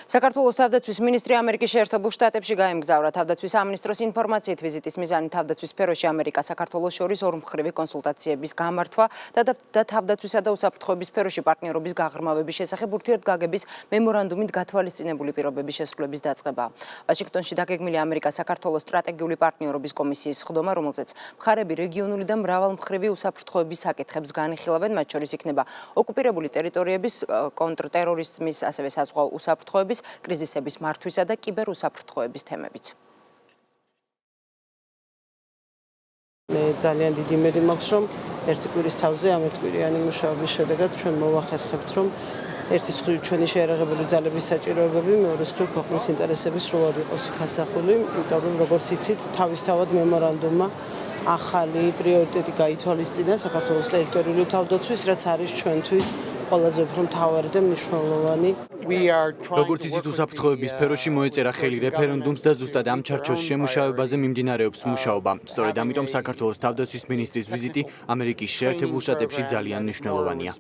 საქართველოს თავდაცვის მინისტრი ამერიკის შეერთებულ შტატებში გაემგზავრა. თავდაცვის სამინისტროს ინფორმაციით ვიზიტის მიზანი თავდაცვის სფეროში ამერიკა საქართველოს შორის ორმხრივი კონსულტაციების გამართვა და თავდაცვისა და უსაფრთხოების სფეროში პარტნიორობის გაღრმავების შესახებ ურთიერთგაგების მემორანდუმით გათვალისწინებული პირობების შესრულების დაწყება. ვაშინგტონში დაგეგმილი ამერიკა-საქართველოს სტრატეგიული პარტნიორობის კომისიის სხდომა, რომელზეც მხარები რეგიონული და მრავალმხრივი უსაფრთხოების საკითხებს განიხილავენ, მათ შორის იქნება ოკუპირებული ტერიტორიების, კონტრტერორიზმის, ასევე საზღვაო უსაფრთხოების, კრიზისების მართვისა და კიბერუსაფრთხოების თემებიც. მე ძალიან დიდი იმედი მაქვს, რომ ერთი კვირის თავზე ამ ერთკვირიანი მუშაობის შედეგად ჩვენ მოვახერხებთ, რომ ერთი მხრივ ჩვენი შეიარაღებული ძალების საჭიროებები, მეორე მხრივ ქვეყნის ინტერესების სრულად იყოს გასახული, იმიტომ რომ როგორც იცით, თავისთავად მემორანდუმმა ახალი პრიორიტეტი გაითვალისწინა საქართველოს ტერიტორიული თავდაცვის, რაც არის ჩვენთვის ყველაზე უფრო მთავარი და მნიშვნელოვანი. როგორც იცით, უსაფრთხოების სფეროში მოეწერა ხელი რეფერენდუმს და ზუსტად ამ ჩარჩოს შემუშავებაზე მიმდინარეობს მუშაობა. სწორედ ამიტომ საქართველოს თავდაცვის მინისტრის ვიზიტი ამერიკის შეერთებულ შტატებში ძალიან მნიშვნელოვანია.